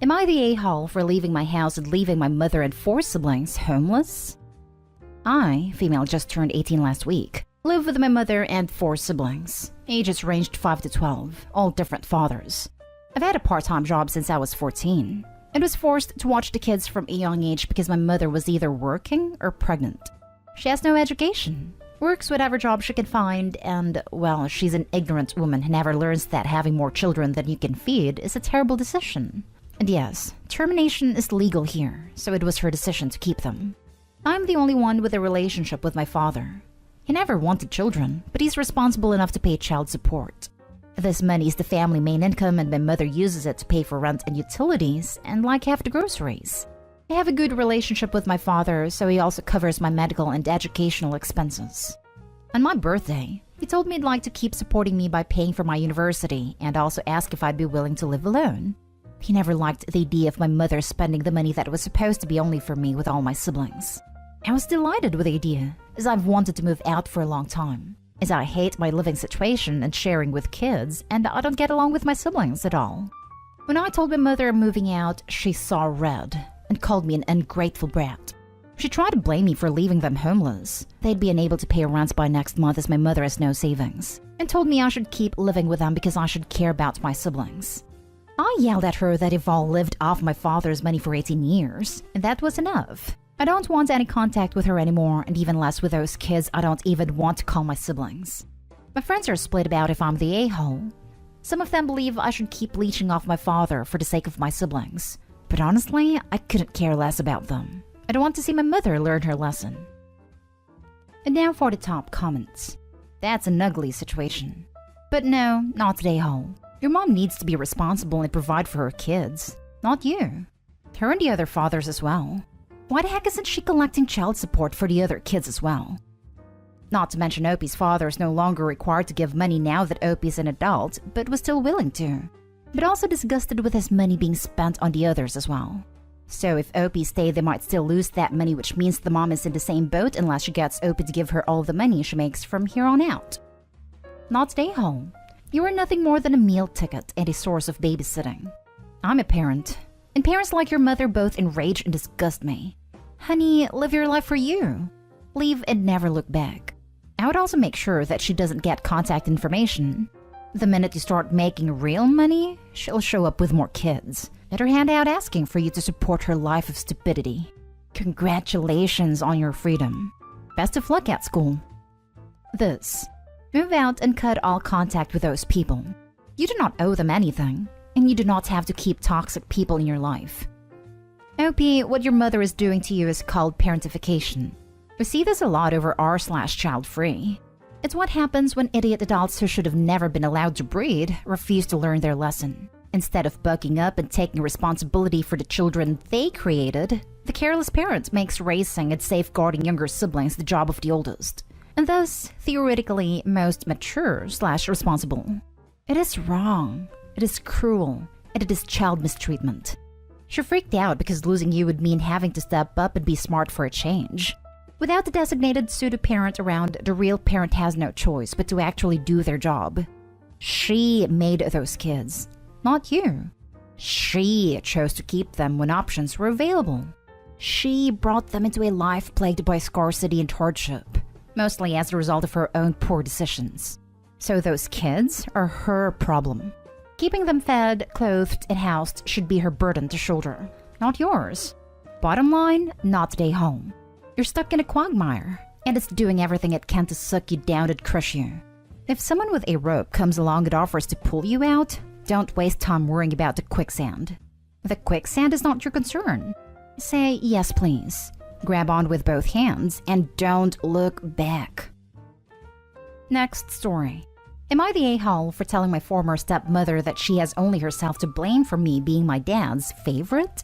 Am I the a-hole for leaving my house and leaving my mother and 4 siblings homeless? I, female, just turned 18 last week, live with my mother and 4 siblings. Ages ranged 5 to 12, all different fathers. I've had a part-time job since I was 14. I was forced to watch the kids from a young age because my mother was either working or pregnant. She has no education, works whatever job she can find, and, well, she's an ignorant woman who never learns that having more children than you can feed is a terrible decision. And yes, termination is legal here, so it was her decision to keep them. I'm the only one with a relationship with my father. He never wanted children, but he's responsible enough to pay child support. This money is the family main income, and my mother uses it to pay for rent and utilities, and like half the groceries. I have a good relationship with my father, so he also covers my medical and educational expenses. On my birthday, he told me he'd like to keep supporting me by paying for my university, and also asked if I'd be willing to live alone. He never liked the idea of my mother spending the money that was supposed to be only for me with all my siblings. I was delighted with the idea, as I've wanted to move out for a long time, as I hate my living situation and sharing with kids, and I don't get along with my siblings at all. When I told my mother I'm moving out, she saw red and called me an ungrateful brat. She tried to blame me for leaving them homeless. They'd be unable to pay rent by next month as my mother has no savings, and told me I should keep living with them because I should care about my siblings. I yelled at her that I've all lived off my father's money for 18 years, and that was enough. I don't want any contact with her anymore, and even less with those kids I don't even want to call my siblings. My friends are split about if I'm the a-hole. Some of them believe I should keep leeching off my father for the sake of my siblings, but honestly, I couldn't care less about them. I don't want to see my mother learn her lesson. And now for the top comments. That's an ugly situation. But no, not the a-hole. Your mom needs to be responsible and provide for her kids, not you. Her and the other fathers as well. Why the heck isn't she collecting child support for the other kids as well? Not to mention Opie's father is no longer required to give money now that Opie's an adult, but was still willing to. But also disgusted with his money being spent on the others as well. So if Opie stayed, they might still lose that money, which means the mom is in the same boat unless she gets Opie to give her all the money she makes from here on out. Not stay home. You are nothing more than a meal ticket and a source of babysitting. I'm a parent, and parents like your mother both enrage and disgust me. Honey, live your life for you. Leave and never look back. I would also make sure that she doesn't get contact information. The minute you start making real money, she'll show up with more kids. Let her hand out asking for you to support her life of stupidity. Congratulations on your freedom. Best of luck at school. This. Move out and cut all contact with those people. You do not owe them anything, and you do not have to keep toxic people in your life. Opie, what your mother is doing to you is called parentification. We see this a lot over r/child-free. It's what happens when idiot adults who should have never been allowed to breed refuse to learn their lesson. Instead of bucking up and taking responsibility for the children they created, the careless parent makes raising and safeguarding younger siblings the job of the oldest, and thus, theoretically, most mature/responsible. It is wrong, it is cruel, and it is child mistreatment. She freaked out because losing you would mean having to step up and be smart for a change. Without the designated pseudo-parent around, the real parent has no choice but to actually do their job. She made those kids, not you. She chose to keep them when options were available. She brought them into a life plagued by scarcity and hardship, mostly as a result of her own poor decisions. So those kids are her problem. Keeping them fed, clothed, and housed should be her burden to shoulder, not yours. Bottom line, not stay home. You're stuck in a quagmire, and it's doing everything it can to suck you down and crush you. If someone with a rope comes along and offers to pull you out, don't waste time worrying about the quicksand. The quicksand is not your concern. Say yes please, grab on with both hands, and don't look back. Next story. Am I the a-hole for telling my former stepmother that she has only herself to blame for me being my dad's favorite?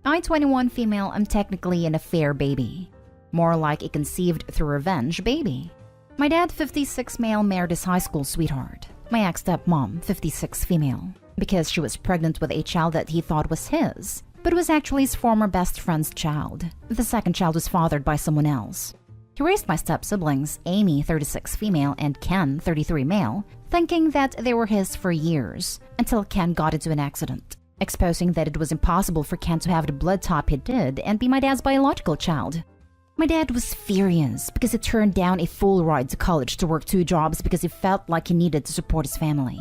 I, 21 female, am technically an affair baby. More like a conceived through revenge baby. My dad, 56 male, married his high school sweetheart. My ex-stepmom, 56 female, because she was pregnant with a child that he thought was his, but was actually his former best friend's child. The second child was fathered by someone else. He raised my step-siblings, Amy, 36 female, and Ken, 33 male, thinking that they were his for years, until Ken got into an accident. exposing that it was impossible for Ken to have the blood type he did and be my dad's biological child. My dad was furious because he turned down a full ride to college to work 2 jobs because he felt like he needed to support his family.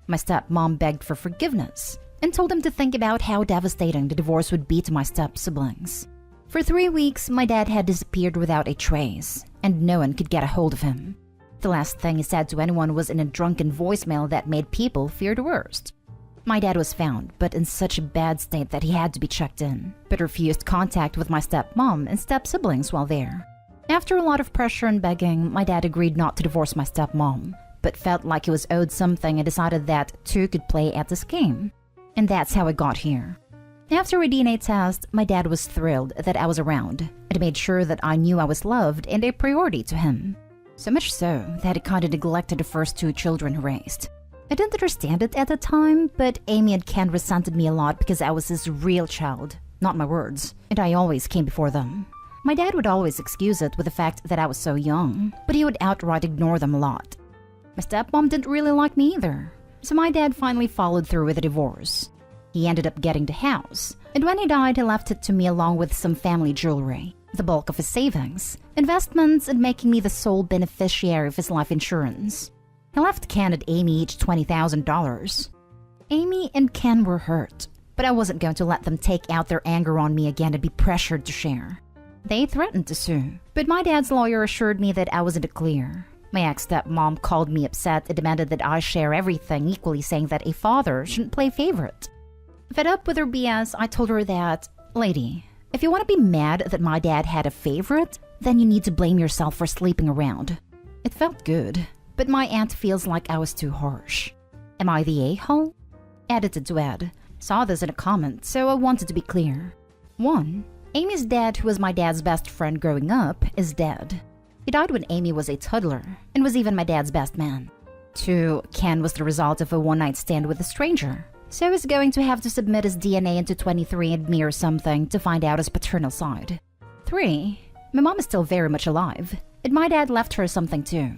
My stepmom begged for forgiveness and told him to think about how devastating the divorce would be to my step-siblings. For 3 weeks, my dad had disappeared without a trace, and no one could get a hold of him. The last thing he said to anyone was in a drunken voicemail that made people fear the worst. My dad was found, but in such a bad state that he had to be checked in, but refused contact with my stepmom and step-siblings while there. After a lot of pressure and begging, my dad agreed not to divorce my stepmom, but felt like he was owed something and decided that 2 could play at this game. And that's how I got here. After a DNA test, my dad was thrilled that I was around and made sure that I knew I was loved and a priority to him. So much so that he kind of neglected the first 2 children he raised. I didn't understand it at the time, but Amy and Ken resented me a lot because I was his real child, not my words, and I always came before them. My dad would always excuse it with the fact that I was so young, but he would outright ignore them a lot. My stepmom didn't really like me either, so my dad finally followed through with a divorce. He ended up getting the house, and when he died, he left it to me along with some family jewelry, the bulk of his savings, investments, and making me the sole beneficiary of his life insurance. He left Ken and Amy each $20,000. Amy and Ken were hurt, but I wasn't going to let them take out their anger on me again and be pressured to share. They threatened to sue, but my dad's lawyer assured me that I was in the clear. My ex-stepmom called me upset and demanded that I share everything equally, saying that a father shouldn't play favorite. Fed up with her BS, I told her that, "Lady, if you want to be mad that my dad had a favorite, then you need to blame yourself for sleeping around." It felt good, but my aunt feels like I was too harsh. Am I the a-hole? Edited to Ed. Saw this in a comment, so I wanted to be clear. 1. Amy's dad, who was my dad's best friend growing up, is dead. He died when Amy was a toddler, and was even my dad's best man. 2. Ken was the result of a one-night stand with a stranger, so he's going to have to submit his DNA into 23andMe or something to find out his paternal side. 3. My mom is still very much alive, and my dad left her something too.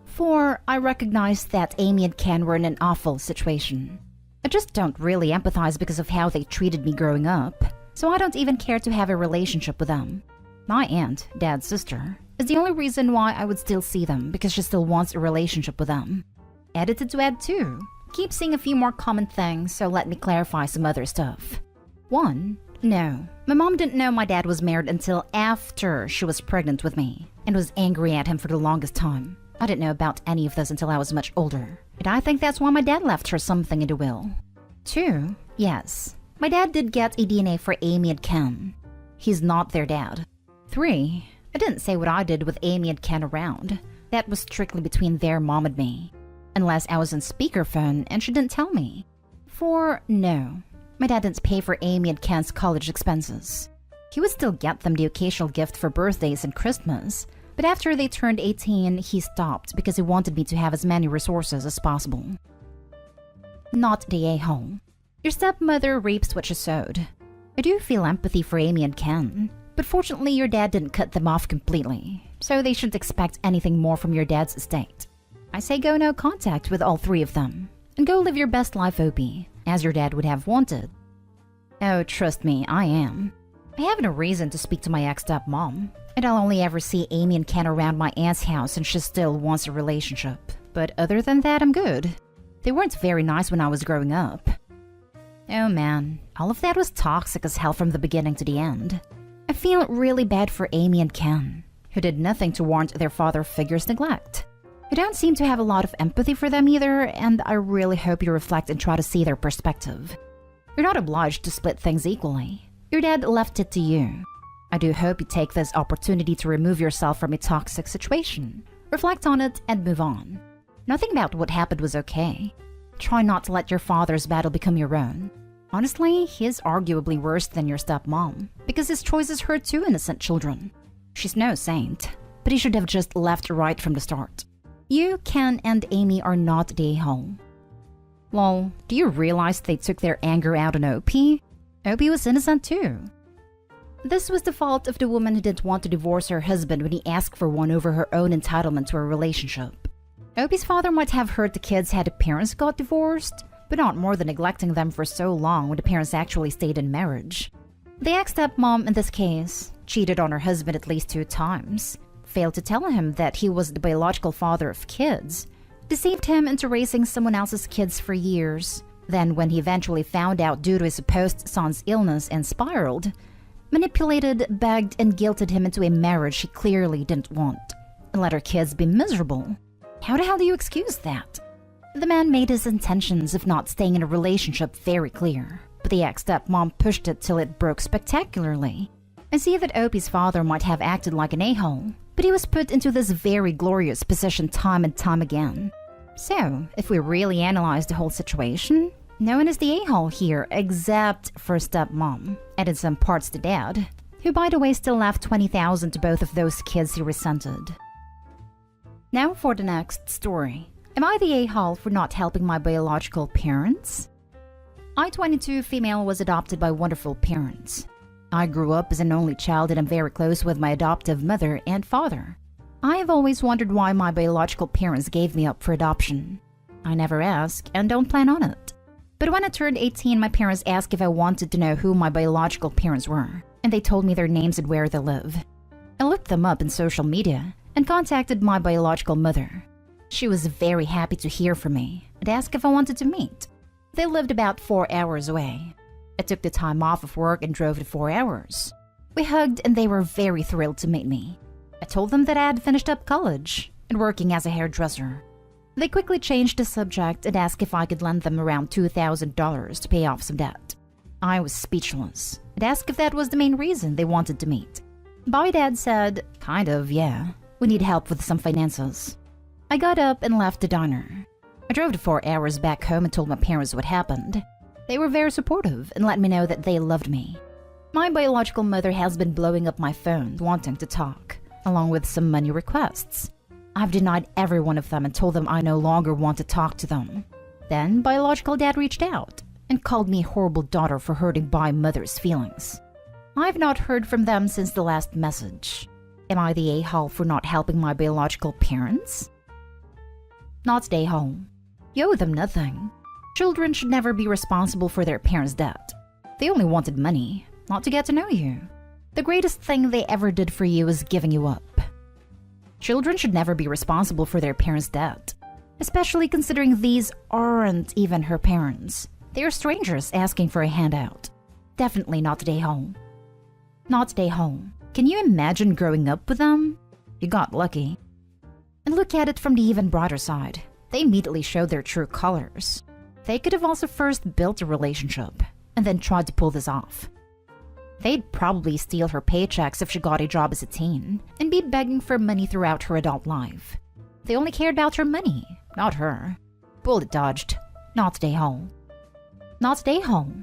4. I recognize that Amy and Ken were in an awful situation. I just don't really empathize because of how they treated me growing up, so I don't even care to have a relationship with them. My aunt, dad's sister, is the only reason why I would still see them, because she still wants a relationship with them. Edited to Ed too. Keep seeing a few more common things, so let me clarify some other stuff. 1. No, my mom didn't know my dad was married until after she was pregnant with me, and was angry at him for the longest time. I didn't know about any of this until I was much older, and I think that's why my dad left her something in the will. 2. Yes, my dad did get a DNA for Amy and Ken. He's not their dad. 3. I didn't say what I did with Amy and Ken around. That was strictly between their mom and me. Unless I was on speakerphone and she didn't tell me. 4. No. My dad didn't pay for Amy and Ken's college expenses. He would still get them the occasional gift for birthdays and Christmas, but after they turned 18, he stopped because he wanted me to have as many resources as possible. Not the a-hole. Your stepmother reaps what she sowed. I do feel empathy for Amy and Ken, but fortunately your dad didn't cut them off completely, so they shouldn't expect anything more from your dad's estate. I say go no contact with all 3 of them, and go live your best life, Opie, as your dad would have wanted. Oh, trust me, I am. I have no reason to speak to my ex-stepmom, and I'll only ever see Amy and Ken around my aunt's house and she still wants a relationship. But other than that, I'm good. They weren't very nice when I was growing up. Oh man, all of that was toxic as hell from the beginning to the end. I feel really bad for Amy and Ken, who did nothing to warrant their father figure's neglect. I don't seem to have a lot of empathy for them either, and I really hope you reflect and try to see their perspective. You're not obliged to split things equally. Your dad left it to you. I do hope you take this opportunity to remove yourself from a toxic situation, reflect on it, and move on. Nothing about what happened was okay. Try not to let your father's battle become your own. Honestly, he's arguably worse than your stepmom, because his choices hurt 2 innocent children. She's no saint, but he should have just left right from the start. You, Ken, and Amy are not the a-hole. Lol, do you realize they took their anger out on Opie? Opie was innocent too. This was the fault of the woman who didn't want to divorce her husband when he asked for one over her own entitlement to a relationship. Opie's father might have heard the kids had the parents got divorced, but not more than neglecting them for so long when the parents actually stayed in marriage. The ex-stepmom in this case cheated on her husband at least 2 times, failed to tell him that he was the biological father of kids, deceived him into raising someone else's kids for years. Then, when he eventually found out due to his supposed son's illness and spiraled, manipulated, begged, and guilted him into a marriage he clearly didn't want, and let her kids be miserable. How the hell do you excuse that? The man made his intentions of not staying in a relationship very clear, but the ex-stepmom pushed it till it broke spectacularly. I see that Opie's father might have acted like an a-hole, but he was put into this very glorious position time and time again. So, if we really analyze the whole situation, no one is the a-hole here except for stepmom, and in some parts the dad, who by the way still left $20,000 to both of those kids he resented. Now for the next story. Am I the a-hole for not helping my biological parents? I, 22 female, was adopted by wonderful parents. I grew up as an only child and am very close with my adoptive mother and father. I have always wondered why my biological parents gave me up for adoption. I never asked and don't plan on it. But when I turned 18, my parents asked if I wanted to know who my biological parents were, and they told me their names and where they live. I looked them up in social media and contacted my biological mother. She was very happy to hear from me and asked if I wanted to meet. They lived about 4 hours away. I took the time off of work and drove the 4 hours. We hugged and they were very thrilled to meet me. I told them that I had finished up college and working as a hairdresser. They quickly changed the subject and asked if I could lend them around $2,000 to pay off some debt. I was speechless and asked if that was the main reason they wanted to meet. My dad said, "Kind of, yeah. We need help with some finances." I got up and left the diner. I drove the 4 hours back home and told my parents what happened. They were very supportive and let me know that they loved me. My biological mother has been blowing up my phone wanting to talk, along with some money requests. I've denied every one of them and told them I no longer want to talk to them. Then biological dad reached out and called me a horrible daughter for hurting my mother's feelings. I've not heard from them since the last message. Am I the a-hole for not helping my biological parents? Not the a-hole. You owe them nothing. Children should never be responsible for their parents' debt. They only wanted money, not to get to know you. The greatest thing they ever did for you is giving you up. Children should never be responsible for their parents' debt, especially considering these aren't even her parents. They are strangers asking for a handout. Definitely not the a-hole. Not the a-hole. Can you imagine growing up with them? You got lucky. And look at it from the even broader side. They immediately showed their true colors. They could have also first built a relationship and then tried to pull this off. They'd probably steal her paychecks if she got a job as a teen and be begging for money throughout her adult life. They only cared about her money, not her. Bullet dodged. Not the a-hole. Not the a-hole.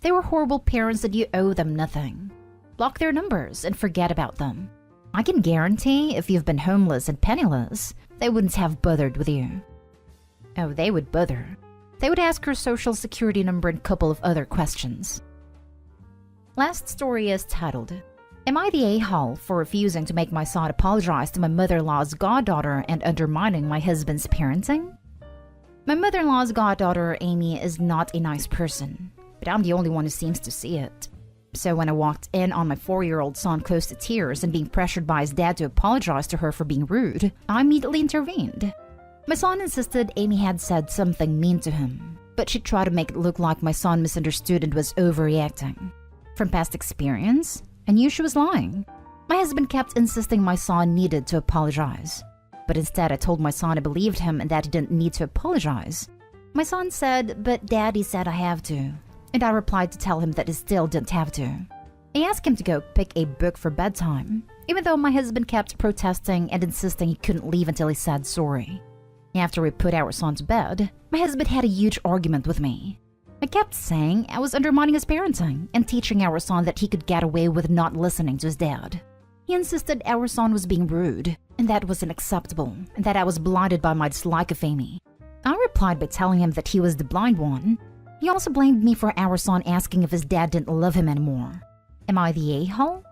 They were horrible parents and you owe them nothing. Block their numbers and forget about them. I can guarantee if you've been homeless and penniless, they wouldn't have bothered with you. Oh, they would bother. They would ask her social security number and a couple of other questions. Last story is titled, Am I the a-hole for refusing to make my son apologize to my mother-in-law's goddaughter and undermining my husband's parenting? My mother-in-law's goddaughter, Amy, is not a nice person, but I'm the only one who seems to see it. So when I walked in on my 4-year-old son close to tears and being pressured by his dad to apologize to her for being rude, I immediately intervened. My son insisted Amy had said something mean to him, but she tried to make it look like my son misunderstood and was overreacting. From past experience, I knew she was lying. My husband kept insisting my son needed to apologize, but instead I told my son I believed him and that he didn't need to apologize. My son said, "But Daddy said I have to," and I replied to tell him that he still didn't have to. I asked him to go pick a book for bedtime, even though my husband kept protesting and insisting he couldn't leave until he said sorry. After we put our son to bed, my husband had a huge argument with me. I kept saying I was undermining his parenting and teaching our son that he could get away with not listening to his dad. He insisted our son was being rude, and that was unacceptable, and that I was blinded by my dislike of Amy. I replied by telling him that he was the blind one. He also blamed me for our son asking if his dad didn't love him anymore. Am I the a-hole?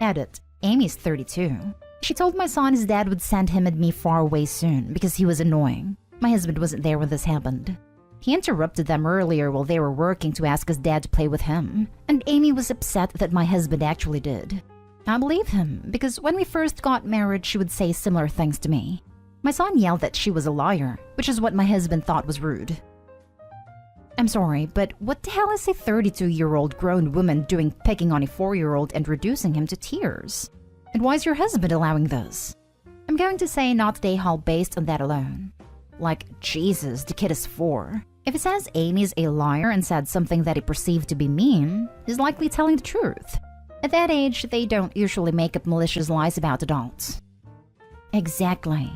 Edit. Amy's 32. She told my son his dad would send him and me far away soon because he was annoying. My husband wasn't there when this happened. He interrupted them earlier while they were working to ask his dad to play with him, and Amy was upset that my husband actually did. I believe him, because when we first got married, she would say similar things to me. My son yelled that she was a liar, which is what my husband thought was rude. I'm sorry, but what the hell is a 32-year-old grown woman doing picking on a 4-year-old and reducing him to tears? And why is your husband allowing this? I'm going to say not day-haul based on that alone. Like, Jesus, the kid is 4. If he says Amy's a liar and said something that he perceived to be mean, he's likely telling the truth. At that age, they don't usually make up malicious lies about adults. Exactly.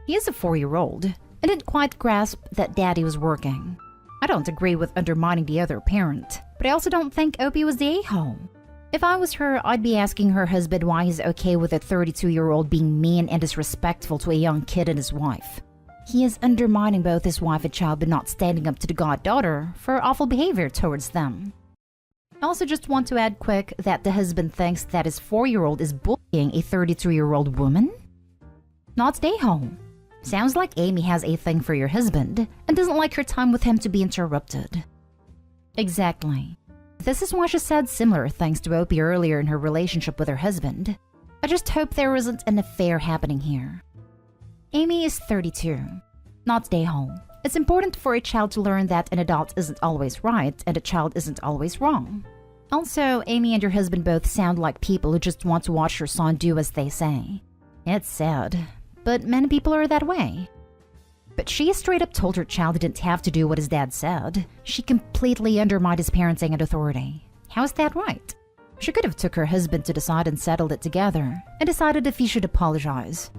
He is a 4-year-old and didn't quite grasp that daddy was working. I don't agree with undermining the other parent, but I also don't think Opie was the a-hole. If I was her, I'd be asking her husband why he's okay with a 32-year-old being mean and disrespectful to a young kid and his wife. He is undermining both his wife and child but not standing up to the goddaughter for awful behavior towards them. I also just want to add quick that the husband thinks that his 4-year-old is bullying a 32-year-old woman? Not stay home. Sounds like Amy has a thing for your husband and doesn't like her time with him to be interrupted. Exactly. This is why she said similar things to Opie earlier in her relationship with her husband. I just hope there isn't an affair happening here. Amy is 32. Not stay home. It's important for a child to learn that an adult isn't always right and a child isn't always wrong. Also, Amy and your husband both sound like people who just want to watch your son do as they say. It's sad, but many people are that way. But she straight up told her child he didn't have to do what his dad said. She completely undermined his parenting and authority. How is that right? She could have took her husband to the side and settled it together, and decided if he should apologize.